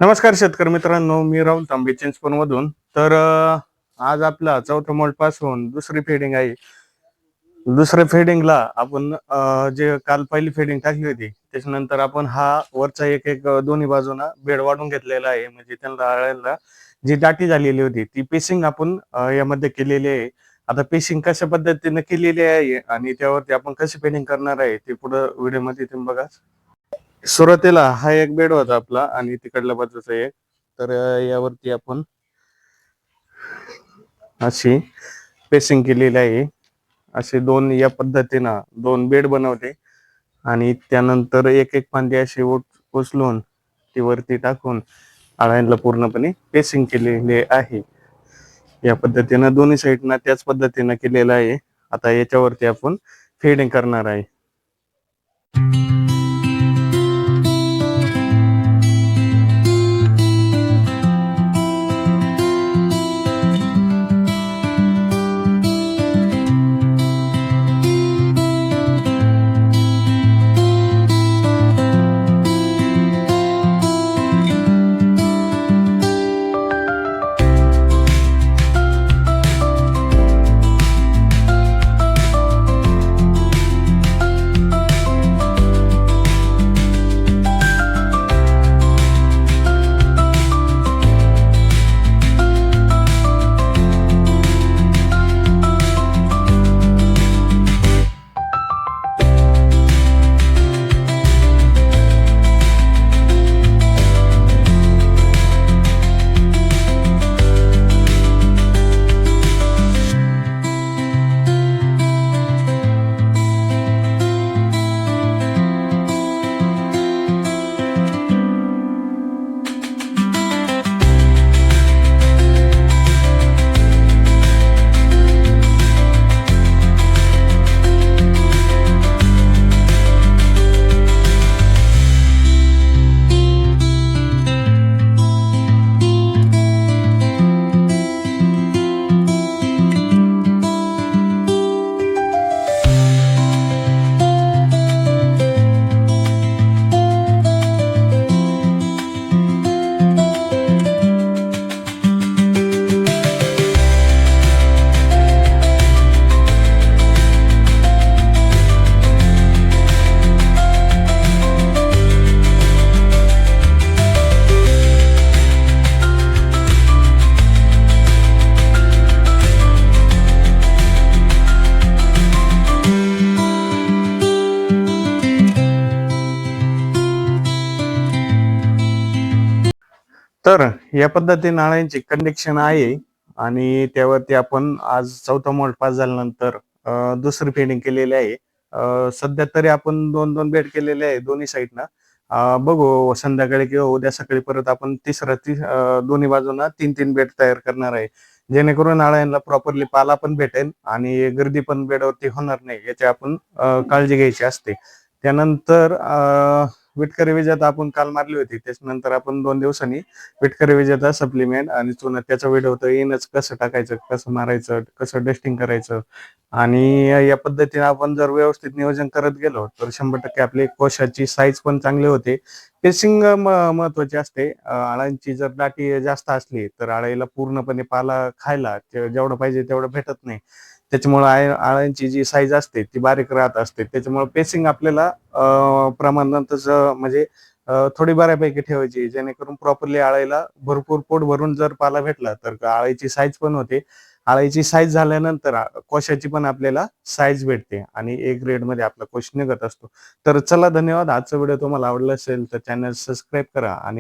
नमस्कार शेतकरी मित्रांनो, मी राहुल तांबे चिंचपूर मधून. तर आज आपला चौथा मोल्ड पासून दुसरी फेडिंग आहे. दुसऱ्या फेडिंगला आपण जे काल पहिली फेडिंग टाकली होती त्याच्यानंतर आपण हा वरचा एक एक दोन्ही बाजूना बेड वाढून घेतलेला आहे. म्हणजे त्यांना अळ्यांना जी दाटी झालेली होती ती पेसिंग आपण यामध्ये केलेली आहे. आता पेसिंग कशा पद्धतीने केलेली आहे आणि त्यावरती आपण कशी फेडिंग करणार आहे ते पुढे व्हिडिओ मध्ये तुम्ही बघा. सुरुवातीला हा एक बेड होता आपला आणि तिकडल्या बाजूचा एक. तर यावरती आपण अशी पेसिंग केलेली आहे. असे दोन या पद्धतीनं दोन बेड बनवले आणि त्यानंतर एक एक फांदी अशी उचलून ती वरती टाकून आळ्यांना पूर्णपणे पेसिंग केलेले आहे. या पद्धतीनं दोन्ही साईडना त्याच पद्धतीनं केलेलं आहे. आता याच्यावरती आपण फेडिंग करणार आहे. तर या पद्धतीने नाण्यांची कंडिक्शन आहे आणि त्यावरती आपण आज चौथा मोल्ड पास झाल्यानंतर दुसरी फेडिंग केलेली आहे. सध्या तरी आपण दोन दोन बेड केलेले आहे दोन्ही साईडना. बघू संध्याकाळी किंवा उद्या सकाळी परत आपण दोन्ही बाजूना तीन तीन बेड तयार करणार आहे, जेणेकरून नाळ्यांना प्रॉपरली पाला पण भेटेल आणि गर्दी पण बेडवरती होणार नाही याची आपण काळजी घ्यायची असते. त्यानंतर विटकरी विजेता आपण काल मारली होती, त्याच्यानंतर आपण 2 दिवसांनी विटकरी विजेता सप्लिमेंट आणि चुना त्याचा व्हिडिओ तर येईनच, कसं टाकायचं, कसं मारायचं, कसं डस्टिंग करायचं. आणि या पद्धतीने आपण जर व्यवस्थित नियोजन करत गेलो तर 100% आपली कोशाची साईज पण चांगली होते. पेसिंग महत्वाची असते. अळ्यांची जर दाटी जास्त असली तर अळीला पूर्णपणे पाला खायला जेवढं पाहिजे तेवढं भेटत नाही. त्याच्यामुळे अळ्यांची जी साईज असते ती बारीक राहत असते. त्याच्यामुळे पेसिंग आपल्याला प्रमाणातच म्हणजे थोडी बऱ्यापैकी ठेवायची, जेणेकरून प्रॉपरली अळीला भरपूर पोट भरून जर पाला भेटला तर अळीची साईज पण होते. अळीची साईज झाल्यानंतर कोशाची पण आपल्याला साईज भेटते आणि ए ग्रेड मध्ये आपला कोश निघत असतो. तर चला, धन्यवाद. आजचा व्हिडिओ तुम्हाला आवडला असेल तर चॅनल सबस्क्राईब करा आणि